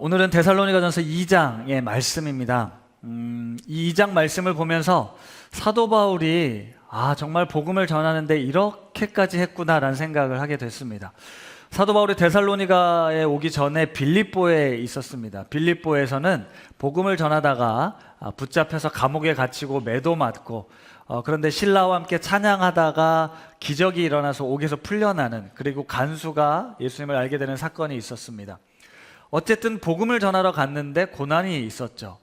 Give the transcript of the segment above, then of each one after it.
오늘은 데살로니가전서 2장의 말씀입니다. 이 2장 말씀을 보면서 사도 바울이 정말 복음을 전하는데 이렇게까지 했구나라는 생각을 하게 됐습니다. 사도 바울이 데살로니가에 오기 전에 빌립보에 있었습니다. 빌립보에서는 복음을 전하다가 붙잡혀서 감옥에 갇히고 매도 맞고 그런데 신라와 함께 찬양하다가 기적이 일어나서 옥에서 풀려나는, 그리고 간수가 예수님을 알게 되는 사건이 있었습니다. 어쨌든 복음을 전하러 갔는데 고난이 있었죠.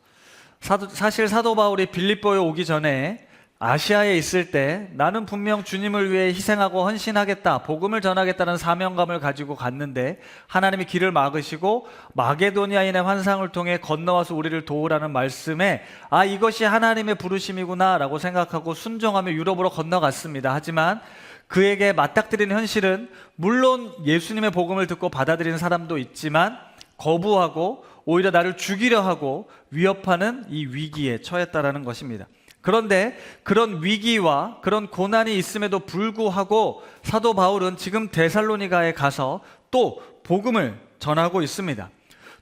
사실 사도 바울이 빌립보에 오기 전에 아시아에 있을 때 나는 분명 주님을 위해 희생하고 헌신하겠다, 복음을 전하겠다는 사명감을 가지고 갔는데 하나님이 길을 막으시고 마게도니아인의 환상을 통해 건너와서 우리를 도우라는 말씀에 이것이 하나님의 부르심이구나 라고 생각하고 순종하며 유럽으로 건너갔습니다. 하지만 그에게 맞닥뜨리는 현실은 물론 예수님의 복음을 듣고 받아들이는 사람도 있지만 거부하고 오히려 나를 죽이려 하고 위협하는 이 위기에 처했다라는 것입니다. 그런데 그런 위기와 그런 고난이 있음에도 불구하고 사도 바울은 지금 데살로니가에 가서 또 복음을 전하고 있습니다.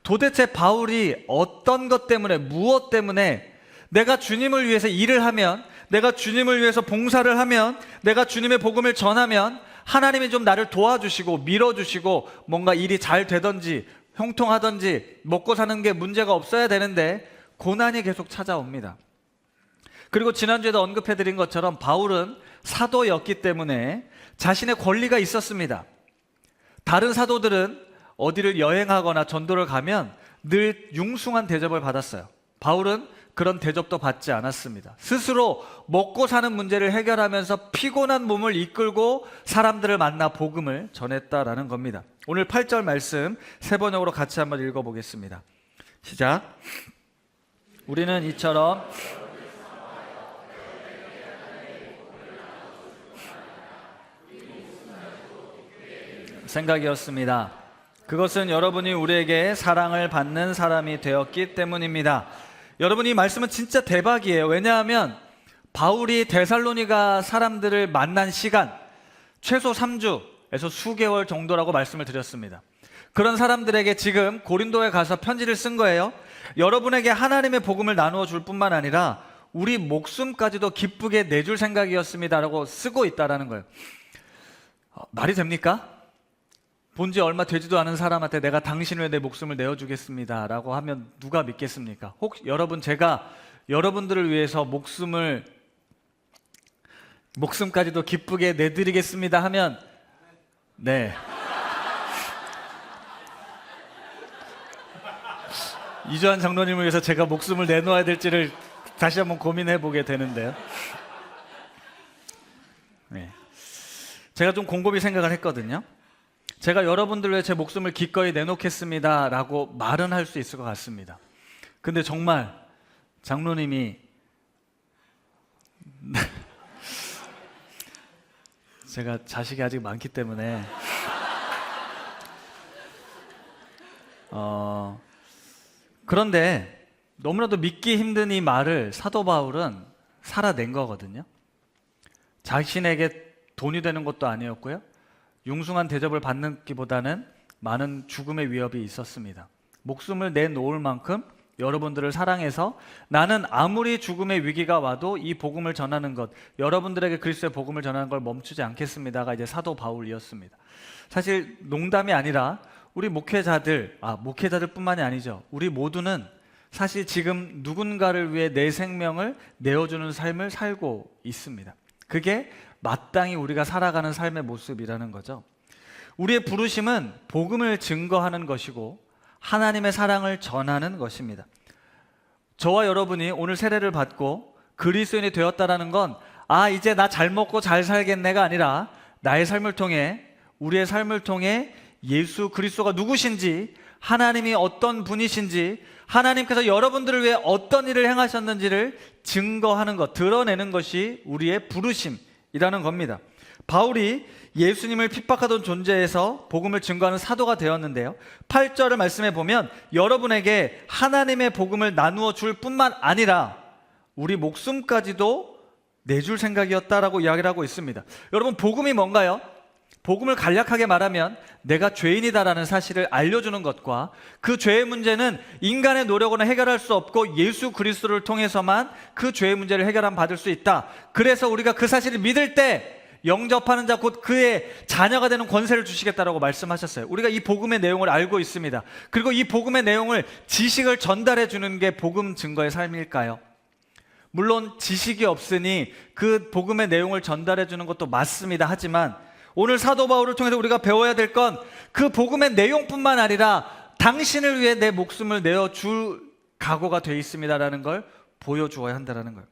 도대체 바울이 어떤 것 때문에, 무엇 때문에 내가 주님을 위해서 일을 하면, 내가 주님을 위해서 봉사를 하면, 내가 주님의 복음을 전하면 하나님이 좀 나를 도와주시고 밀어주시고 뭔가 일이 잘 되든지 형통하든지 먹고 사는 게 문제가 없어야 되는데 고난이 계속 찾아옵니다. 그리고 지난주에도 언급해드린 것처럼 바울은 사도였기 때문에 자신의 권리가 있었습니다. 다른 사도들은 어디를 여행하거나 전도를 가면 늘 융숭한 대접을 받았어요. 바울은 그런 대접도 받지 않았습니다. 스스로 먹고 사는 문제를 해결하면서 피곤한 몸을 이끌고 사람들을 만나 복음을 전했다라는 겁니다. 오늘 8절 말씀 세 번역으로 같이 한번 읽어보겠습니다. 시작. 우리는 이처럼 생각이었습니다. 그것은 여러분이 우리에게 사랑을 받는 사람이 되었기 때문입니다. 여러분, 이 말씀은 진짜 대박이에요. 왜냐하면 바울이 데살로니가 사람들을 만난 시간 최소 3주에서 수개월 정도라고 말씀을 드렸습니다. 그런 사람들에게 지금 고린도에 가서 편지를 쓴 거예요. 여러분에게 하나님의 복음을 나누어 줄 뿐만 아니라 우리 목숨까지도 기쁘게 내줄 생각이었습니다 라고 쓰고 있다라는 거예요. 말이 됩니까? 본지 얼마 되지도 않은 사람한테 내가 당신을 위해 내 목숨을 내어주겠습니다 라고 하면 누가 믿겠습니까? 혹시 여러분, 제가 여러분들을 위해서 목숨까지도 기쁘게 내드리겠습니다 하면 네, 이주한 장로님을 위해서 제가 목숨을 내놓아야 될지를 다시 한번 고민해 보게 되는데요. 네. 제가 좀 곰곰이 생각을 했거든요. 제가 여러분들을 위해 제 목숨을 기꺼이 내놓겠습니다 라고 말은 할 수 있을 것 같습니다. 근데 정말 장로님이 제가 자식이 아직 많기 때문에 그런데 너무나도 믿기 힘든 이 말을 사도 바울은 살아낸 거거든요. 자신에게 돈이 되는 것도 아니었고요, 융숭한 대접을 받는기보다는 많은 죽음의 위협이 있었습니다. 목숨을 내놓을 만큼 여러분들을 사랑해서 나는 아무리 죽음의 위기가 와도 이 복음을 전하는 것, 여러분들에게 그리스도의 복음을 전하는 걸 멈추지 않겠습니다가 이제 사도 바울이었습니다. 사실 농담이 아니라 우리 목회자들뿐만이 아니죠. 우리 모두는 사실 지금 누군가를 위해 내 생명을 내어주는 삶을 살고 있습니다. 그게 마땅히 우리가 살아가는 삶의 모습이라는 거죠. 우리의 부르심은 복음을 증거하는 것이고 하나님의 사랑을 전하는 것입니다. 저와 여러분이 오늘 세례를 받고 그리스도인이 되었다라는 건 이제 나 잘 먹고 잘 살겠네가 아니라 나의 삶을 통해, 우리의 삶을 통해 예수 그리스도가 누구신지, 하나님이 어떤 분이신지, 하나님께서 여러분들을 위해 어떤 일을 행하셨는지를 증거하는 것, 드러내는 것이 우리의 부르심이라는 겁니다. 바울이 예수님을 핍박하던 존재에서 복음을 증거하는 사도가 되었는데요, 8절을 말씀해 보면 여러분에게 하나님의 복음을 나누어 줄 뿐만 아니라 우리 목숨까지도 내줄 생각이었다라고 이야기를 하고 있습니다. 여러분, 복음이 뭔가요? 복음을 간략하게 말하면 내가 죄인이다라는 사실을 알려주는 것과 그 죄의 문제는 인간의 노력으로 해결할 수 없고 예수 그리스도를 통해서만 그 죄의 문제를 해결함 받을 수 있다. 그래서 우리가 그 사실을 믿을 때 영접하는 자 곧 그의 자녀가 되는 권세를 주시겠다라고 말씀하셨어요. 우리가 이 복음의 내용을 알고 있습니다. 그리고 이 복음의 내용을 지식을 전달해 주는 게 복음 증거의 삶일까요? 물론 지식이 없으니 그 복음의 내용을 전달해 주는 것도 맞습니다. 하지만 오늘 사도 바울을 통해서 우리가 배워야 될 건 그 복음의 내용뿐만 아니라 당신을 위해 내 목숨을 내어줄 각오가 되어 있습니다라는 걸 보여주어야 한다는 거예요.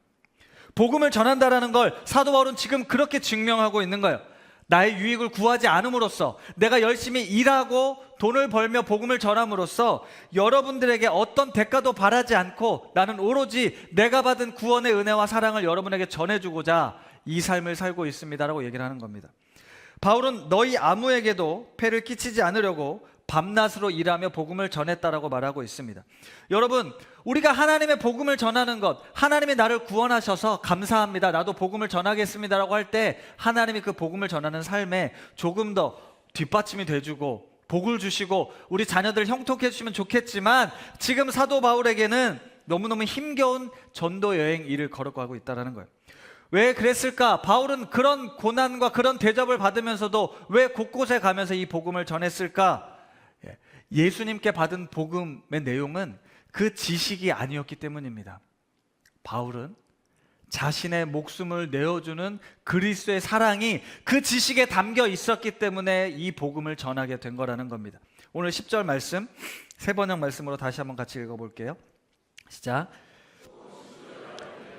복음을 전한다라는 걸 사도 바울은 지금 그렇게 증명하고 있는 거예요. 나의 유익을 구하지 않음으로써, 내가 열심히 일하고 돈을 벌며 복음을 전함으로써 여러분들에게 어떤 대가도 바라지 않고 나는 오로지 내가 받은 구원의 은혜와 사랑을 여러분에게 전해주고자 이 삶을 살고 있습니다라고 얘기를 하는 겁니다. 바울은 너희 아무에게도 폐를 끼치지 않으려고 밤낮으로 일하며 복음을 전했다라고 말하고 있습니다. 여러분, 우리가 하나님의 복음을 전하는 것, 하나님이 나를 구원하셔서 감사합니다, 나도 복음을 전하겠습니다라고 할 때 하나님이 그 복음을 전하는 삶에 조금 더 뒷받침이 돼주고 복을 주시고 우리 자녀들 형통해 주시면 좋겠지만, 지금 사도 바울에게는 너무너무 힘겨운 전도 여행 일을 걸어가고 있다는 거예요. 왜 그랬을까? 바울은 그런 고난과 그런 대접을 받으면서도 왜 곳곳에 가면서 이 복음을 전했을까? 예수님께 받은 복음의 내용은 그 지식이 아니었기 때문입니다. 바울은 자신의 목숨을 내어주는 그리스도의 사랑이 그 지식에 담겨 있었기 때문에 이 복음을 전하게 된 거라는 겁니다. 오늘 10절 말씀, 세 번역 말씀으로 다시 한번 같이 읽어볼게요. 시작.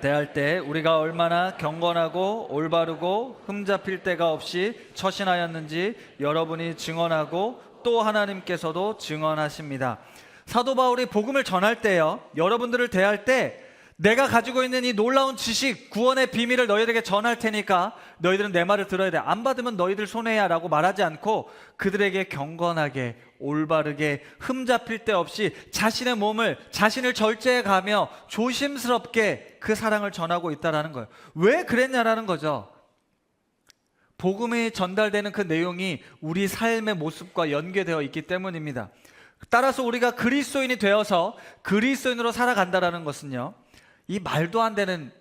대할 때 우리가 얼마나 경건하고 올바르고 흠잡힐 데가 없이 처신하였는지 여러분이 증언하고 또 하나님께서도 증언하십니다. 사도 바울이 복음을 전할 때요, 여러분들을 대할 때 내가 가지고 있는 이 놀라운 지식, 구원의 비밀을 너희들에게 전할 테니까 너희들은 내 말을 들어야 돼, 안 받으면 너희들 손해야 라고 말하지 않고 그들에게 경건하게 올바르게 흠잡힐 데 없이 자신의 몸을, 자신을 절제해 가며 조심스럽게 그 사랑을 전하고 있다는 거예요. 왜 그랬냐라는 거죠. 복음이 전달되는 그 내용이 우리 삶의 모습과 연계되어 있기 때문입니다. 따라서 우리가 그리스도인이 되어서 그리스도인으로 살아간다는 것은요, 이 말도 안 되는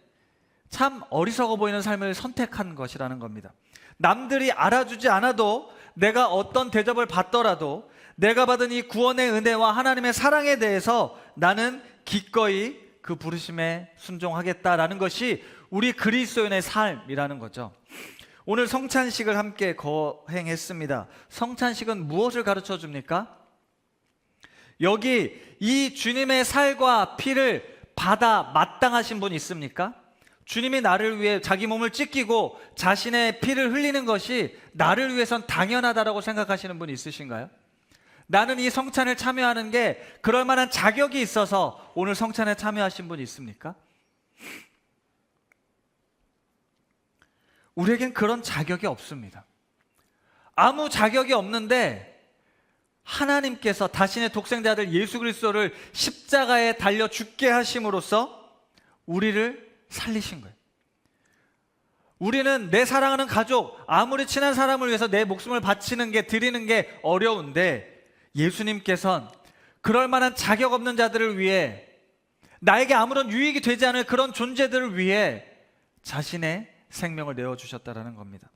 참 어리석어 보이는 삶을 선택한 것이라는 겁니다. 남들이 알아주지 않아도, 내가 어떤 대접을 받더라도 내가 받은 이 구원의 은혜와 하나님의 사랑에 대해서 나는 기꺼이 그 부르심에 순종하겠다라는 것이 우리 그리스도인의 삶이라는 거죠. 오늘 성찬식을 함께 거행했습니다. 성찬식은 무엇을 가르쳐 줍니까? 여기 이 주님의 살과 피를 받아 마땅하신 분 있습니까? 주님이 나를 위해 자기 몸을 찢기고 자신의 피를 흘리는 것이 나를 위해선 당연하다라고 생각하시는 분 있으신가요? 나는 이 성찬에 참여하는 게 그럴 만한 자격이 있어서 오늘 성찬에 참여하신 분 있습니까? 우리에겐 그런 자격이 없습니다. 아무 자격이 없는데 하나님께서 자신의 독생자 아들 예수 그리스도를 십자가에 달려 죽게 하심으로써 우리를 살리신 거예요. 우리는 내 사랑하는 가족, 아무리 친한 사람을 위해서 내 목숨을 바치는 게, 드리는 게 어려운데 예수님께서는 그럴 만한 자격 없는 자들을 위해, 나에게 아무런 유익이 되지 않을 그런 존재들을 위해 자신의 생명을 내어주셨다는 겁니다.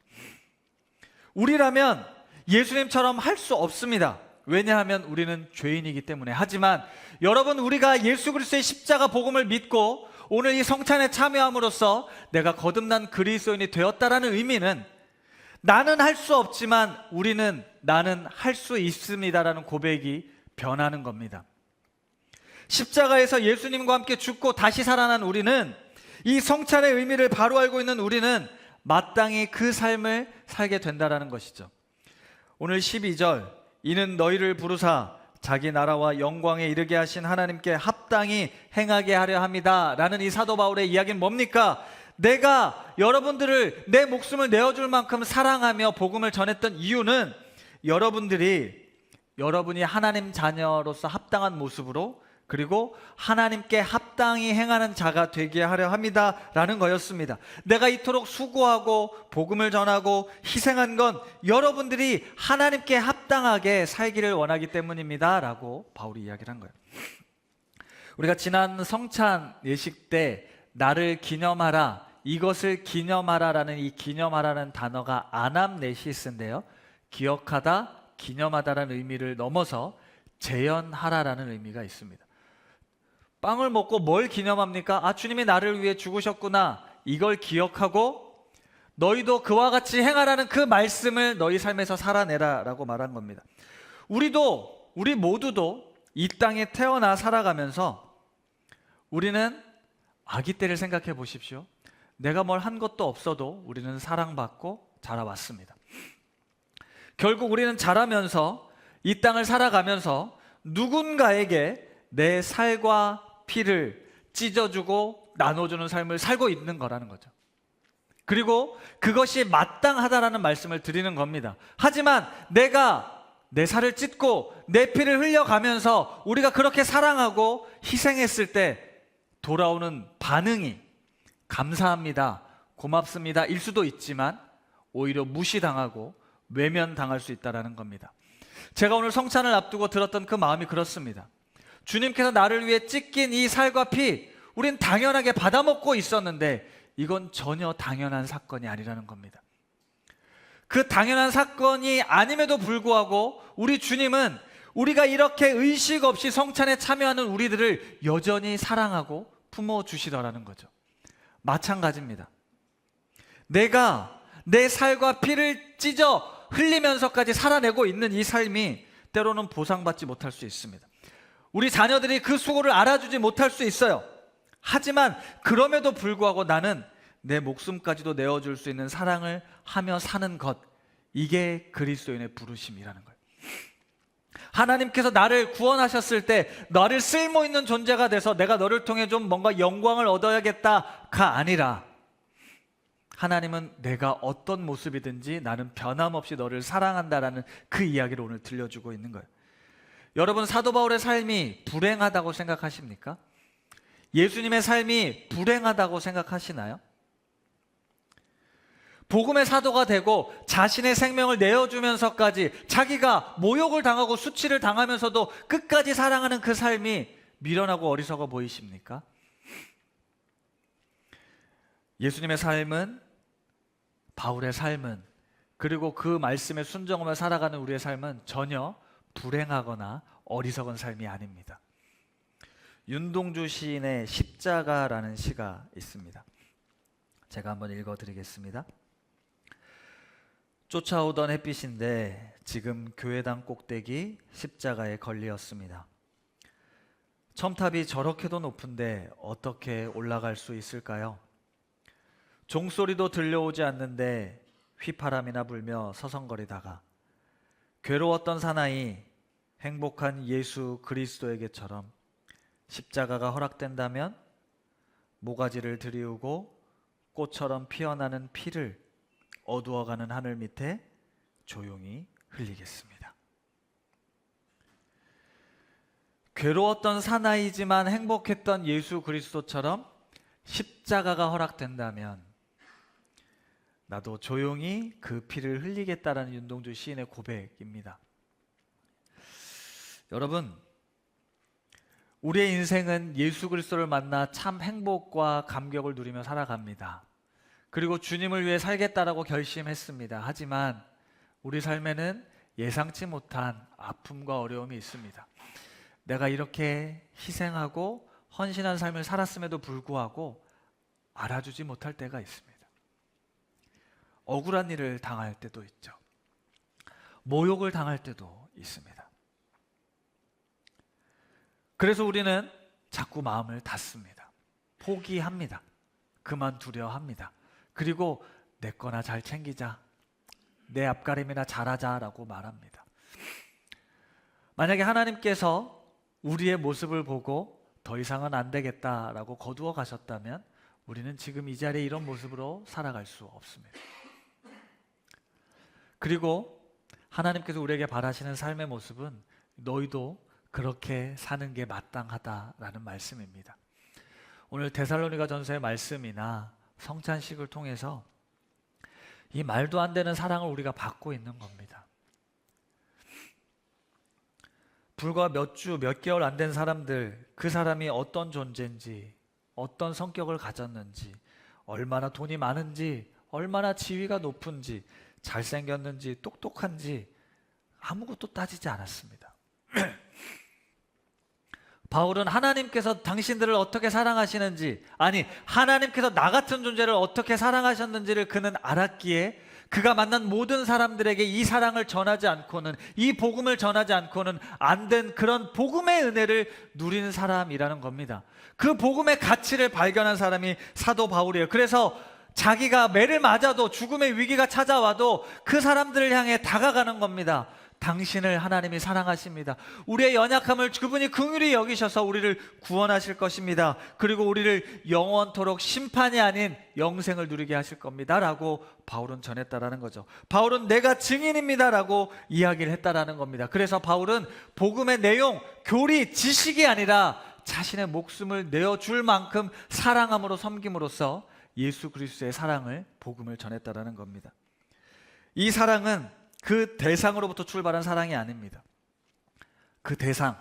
우리라면 예수님처럼 할 수 없습니다. 왜냐하면 우리는 죄인이기 때문에. 하지만 여러분, 우리가 예수 그리스도의 십자가 복음을 믿고 오늘 이 성찬에 참여함으로써 내가 거듭난 그리스도인이 되었다라는 의미는 나는 할 수 없지만 나는 할 수 있습니다라는 고백이 변하는 겁니다. 십자가에서 예수님과 함께 죽고 다시 살아난 우리는, 이 성찬의 의미를 바로 알고 있는 우리는 마땅히 그 삶을 살게 된다라는 것이죠. 오늘 12절, 이는 너희를 부르사 자기 나라와 영광에 이르게 하신 하나님께 합당히 행하게 하려 합니다 라는 이 사도 바울의 이야기는 뭡니까? 내가 여러분들을 내 목숨을 내어줄 만큼 사랑하며 복음을 전했던 이유는 여러분이 하나님 자녀로서 합당한 모습으로 그리고 하나님께 합당히 행하는 자가 되게 하려 합니다라는 거였습니다. 내가 이토록 수고하고 복음을 전하고 희생한 건 여러분들이 하나님께 합당하게 살기를 원하기 때문입니다라고 바울이 이야기를 한 거예요. 우리가 지난 성찬 예식 때 나를 기념하라, 이것을 기념하라라는 이 기념하라는 단어가 아남네시스인데요, 기억하다, 기념하다라는 의미를 넘어서 재현하라라는 의미가 있습니다. 빵을 먹고 뭘 기념합니까? 주님이 나를 위해 죽으셨구나, 이걸 기억하고 너희도 그와 같이 행하라는 그 말씀을 너희 삶에서 살아내라 라고 말한 겁니다. 우리 모두도 이 땅에 태어나 살아가면서 우리는 아기 때를 생각해 보십시오. 내가 뭘 한 것도 없어도 우리는 사랑받고 자라왔습니다. 결국 우리는 자라면서 이 땅을 살아가면서 누군가에게 내 살과 피를 찢어주고 나눠주는 삶을 살고 있는 거라는 거죠. 그리고 그것이 마땅하다라는 말씀을 드리는 겁니다. 하지만 내가 내 살을 찢고 내 피를 흘려가면서 우리가 그렇게 사랑하고 희생했을 때 돌아오는 반응이 감사합니다, 고맙습니다 일 수도 있지만 오히려 무시당하고 외면당할 수 있다는 겁니다. 제가 오늘 성찬을 앞두고 들었던 그 마음이 그렇습니다. 주님께서 나를 위해 찢긴 이 살과 피, 우린 당연하게 받아먹고 있었는데 이건 전혀 당연한 사건이 아니라는 겁니다. 그 당연한 사건이 아님에도 불구하고 우리 주님은 우리가 이렇게 의식 없이 성찬에 참여하는 우리들을 여전히 사랑하고 품어주시더라는 거죠. 마찬가지입니다. 내가 내 살과 피를 찢어 흘리면서까지 살아내고 있는 이 삶이 때로는 보상받지 못할 수 있습니다. 우리 자녀들이 그 수고를 알아주지 못할 수 있어요. 하지만 그럼에도 불구하고 나는 내 목숨까지도 내어줄 수 있는 사랑을 하며 사는 것, 이게 그리스도인의 부르심이라는 거예요. 하나님께서 나를 구원하셨을 때 나를 쓸모있는 존재가 돼서 내가 너를 통해 좀 뭔가 영광을 얻어야겠다가 아니라 하나님은 내가 어떤 모습이든지 나는 변함없이 너를 사랑한다라는 그 이야기를 오늘 들려주고 있는 거예요. 여러분, 사도 바울의 삶이 불행하다고 생각하십니까? 예수님의 삶이 불행하다고 생각하시나요? 복음의 사도가 되고 자신의 생명을 내어주면서까지 자기가 모욕을 당하고 수치를 당하면서도 끝까지 사랑하는 그 삶이 미련하고 어리석어 보이십니까? 예수님의 삶은, 바울의 삶은, 그리고 그 말씀에 순종하며 살아가는 우리의 삶은 전혀 불행하거나 어리석은 삶이 아닙니다. 윤동주 시인의 십자가라는 시가 있습니다. 제가 한번 읽어드리겠습니다. 쫓아오던 햇빛인데 지금 교회당 꼭대기 십자가에 걸리었습니다. 첨탑이 저렇게도 높은데 어떻게 올라갈 수 있을까요? 종소리도 들려오지 않는데 휘파람이나 불며 서성거리다가 괴로웠던 사나이 행복한 예수 그리스도에게처럼 십자가가 허락된다면 모가지를 들이우고 꽃처럼 피어나는 피를 어두워가는 하늘 밑에 조용히 흘리겠습니다. 괴로웠던 사나이지만 행복했던 예수 그리스도처럼 십자가가 허락된다면 나도 조용히 그 피를 흘리겠다라는 윤동주 시인의 고백입니다. 여러분, 우리의 인생은 예수 그리스도를 만나 참 행복과 감격을 누리며 살아갑니다. 그리고 주님을 위해 살겠다라고 결심했습니다. 하지만 우리 삶에는 예상치 못한 아픔과 어려움이 있습니다. 내가 이렇게 희생하고 헌신한 삶을 살았음에도 불구하고 알아주지 못할 때가 있습니다. 억울한 일을 당할 때도 있죠. 모욕을 당할 때도 있습니다. 그래서 우리는 자꾸 마음을 닫습니다. 포기합니다. 그만두려 합니다. 그리고 내 거나 잘 챙기자, 내 앞가림이나 잘하자라고 말합니다. 만약에 하나님께서 우리의 모습을 보고 더 이상은 안 되겠다라고 거두어 가셨다면 우리는 지금 이 자리에 이런 모습으로 살아갈 수 없습니다. 그리고 하나님께서 우리에게 바라시는 삶의 모습은 너희도 그렇게 사는 게 마땅하다라는 말씀입니다. 오늘 데살로니가 전서의 말씀이나 성찬식을 통해서 이 말도 안 되는 사랑을 우리가 받고 있는 겁니다. 불과 몇 주, 몇 개월 안 된 사람들, 그 사람이 어떤 존재인지, 어떤 성격을 가졌는지, 얼마나 돈이 많은지, 얼마나 지위가 높은지, 잘생겼는지, 똑똑한지 아무것도 따지지 않았습니다. 바울은 하나님께서 당신들을 어떻게 사랑하시는지, 아니 하나님께서 나 같은 존재를 어떻게 사랑하셨는지를 그는 알았기에 그가 만난 모든 사람들에게 이 사랑을 전하지 않고는, 이 복음을 전하지 않고는 안 된 그런 복음의 은혜를 누리는 사람이라는 겁니다. 그 복음의 가치를 발견한 사람이 사도 바울이에요. 그래서 자기가 매를 맞아도, 죽음의 위기가 찾아와도 그 사람들을 향해 다가가는 겁니다. 당신을 하나님이 사랑하십니다. 우리의 연약함을 그분이 긍휼히 여기셔서 우리를 구원하실 것입니다. 그리고 우리를 영원토록 심판이 아닌 영생을 누리게 하실 겁니다 라고 바울은 전했다라는 거죠. 바울은 내가 증인입니다 라고 이야기를 했다라는 겁니다. 그래서 바울은 복음의 내용, 교리, 지식이 아니라 자신의 목숨을 내어줄 만큼 사랑함으로 섬김으로써 예수 그리스도의 사랑을, 복음을 전했다라는 겁니다. 이 사랑은 그 대상으로부터 출발한 사랑이 아닙니다. 그 대상,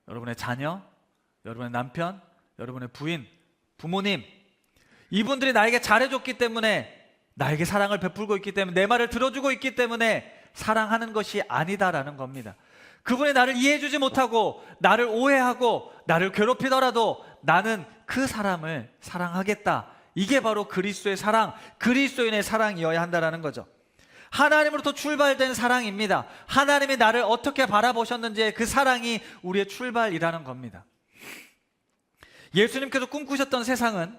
여러분의 자녀, 여러분의 남편, 여러분의 부인, 부모님, 이분들이 나에게 잘해줬기 때문에, 나에게 사랑을 베풀고 있기 때문에, 내 말을 들어주고 있기 때문에 사랑하는 것이 아니다라는 겁니다. 그분이 나를 이해해주지 못하고 나를 오해하고 나를 괴롭히더라도 나는 그 사람을 사랑하겠다. 이게 바로 그리스도의 사랑, 그리스도인의 사랑이어야 한다는 거죠. 하나님으로부터 출발된 사랑입니다. 하나님이 나를 어떻게 바라보셨는지의 그 사랑이 우리의 출발이라는 겁니다. 예수님께서 꿈꾸셨던 세상은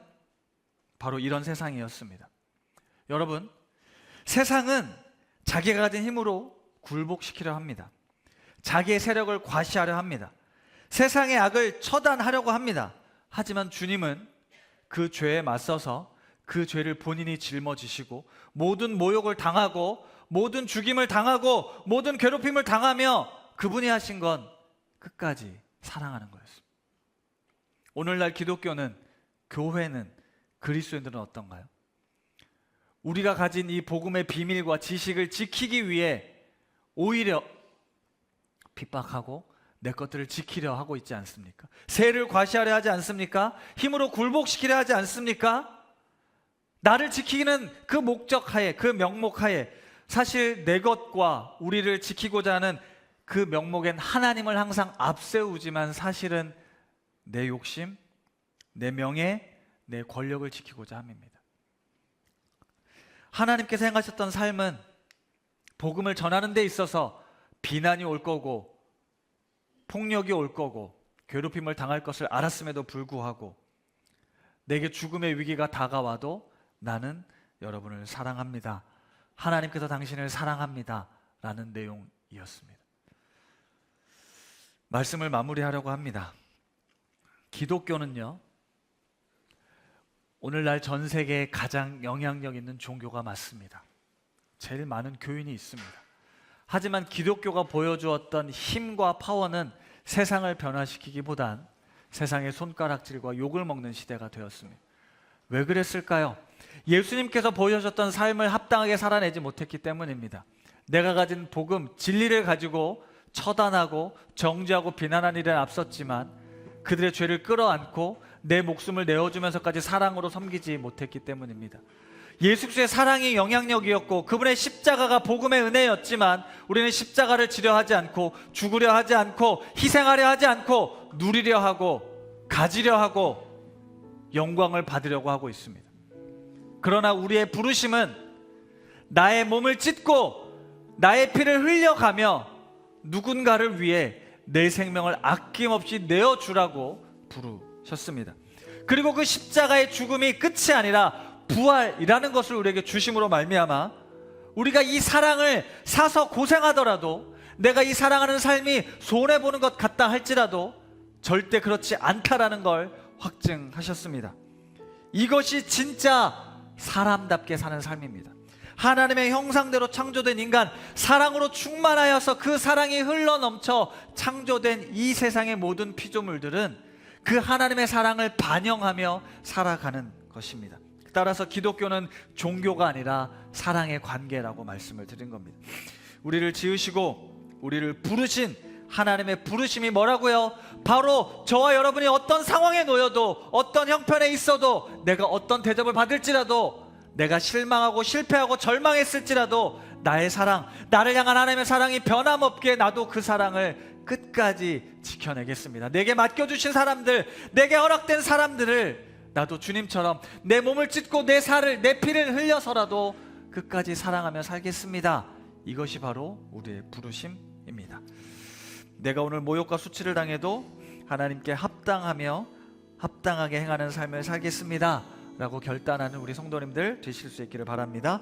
바로 이런 세상이었습니다. 여러분, 세상은 자기가 가진 힘으로 굴복시키려 합니다. 자기의 세력을 과시하려 합니다. 세상의 악을 처단하려고 합니다. 하지만 주님은 그 죄에 맞서서 그 죄를 본인이 짊어지시고 모든 모욕을 당하고 모든 죽임을 당하고 모든 괴롭힘을 당하며 그분이 하신 건 끝까지 사랑하는 거였습니다. 오늘날 기독교는, 교회는, 그리스도인들은 어떤가요? 우리가 가진 이 복음의 비밀과 지식을 지키기 위해 오히려 핍박하고 내 것들을 지키려 하고 있지 않습니까? 세를 과시하려 하지 않습니까? 힘으로 굴복시키려 하지 않습니까? 나를 지키는 그 목적하에, 그 명목하에, 사실 내 것과 우리를 지키고자 하는 그 명목엔 하나님을 항상 앞세우지만 사실은 내 욕심, 내 명예, 내 권력을 지키고자 함입니다. 하나님께서 행하셨던 삶은 복음을 전하는 데 있어서 비난이 올 거고 폭력이 올 거고 괴롭힘을 당할 것을 알았음에도 불구하고 내게 죽음의 위기가 다가와도 나는 여러분을 사랑합니다. 하나님께서 당신을 사랑합니다. 라는 내용이었습니다. 말씀을 마무리하려고 합니다. 기독교는요, 오늘날 전 세계에 가장 영향력 있는 종교가 맞습니다. 제일 많은 교인이 있습니다. 하지만 기독교가 보여주었던 힘과 파워는 세상을 변화시키기보단 세상의 손가락질과 욕을 먹는 시대가 되었습니다. 왜 그랬을까요? 예수님께서 보여주셨던 삶을 합당하게 살아내지 못했기 때문입니다. 내가 가진 복음, 진리를 가지고 처단하고 정죄하고 비난한 일은 앞섰지만 그들의 죄를 끌어안고 내 목숨을 내어주면서까지 사랑으로 섬기지 못했기 때문입니다. 예수 그리스도의 사랑이 영향력이었고 그분의 십자가가 복음의 은혜였지만 우리는 십자가를 지려 하지 않고 죽으려 하지 않고 희생하려 하지 않고 누리려 하고 가지려 하고 영광을 받으려고 하고 있습니다. 그러나 우리의 부르심은 나의 몸을 찢고 나의 피를 흘려가며 누군가를 위해 내 생명을 아낌없이 내어주라고 부르셨습니다. 그리고 그 십자가의 죽음이 끝이 아니라 부활이라는 것을 우리에게 주심으로 말미암아 우리가 이 사랑을 사서 고생하더라도 내가 이 사랑하는 삶이 손해보는 것 같다 할지라도 절대 그렇지 않다라는 걸 확증하셨습니다. 이것이 진짜 사람답게 사는 삶입니다. 하나님의 형상대로 창조된 인간, 사랑으로 충만하여서 그 사랑이 흘러넘쳐 창조된 이 세상의 모든 피조물들은 그 하나님의 사랑을 반영하며 살아가는 것입니다. 따라서 기독교는 종교가 아니라 사랑의 관계라고 말씀을 드린 겁니다. 우리를 지으시고 우리를 부르신 하나님의 부르심이 뭐라고요? 바로 저와 여러분이 어떤 상황에 놓여도, 어떤 형편에 있어도, 내가 어떤 대접을 받을지라도, 내가 실망하고 실패하고 절망했을지라도 나의 사랑, 나를 향한 하나님의 사랑이 변함없게 나도 그 사랑을 끝까지 지켜내겠습니다. 내게 맡겨주신 사람들, 내게 허락된 사람들을 나도 주님처럼 내 몸을 찢고 내 살을, 내 피를 흘려서라도 끝까지 사랑하며 살겠습니다. 이것이 바로 우리의 부르심입니다. 내가 오늘 모욕과 수치를 당해도 하나님께 합당하게 행하는 삶을 살겠습니다 라고 결단하는 우리 성도님들 되실 수 있기를 바랍니다.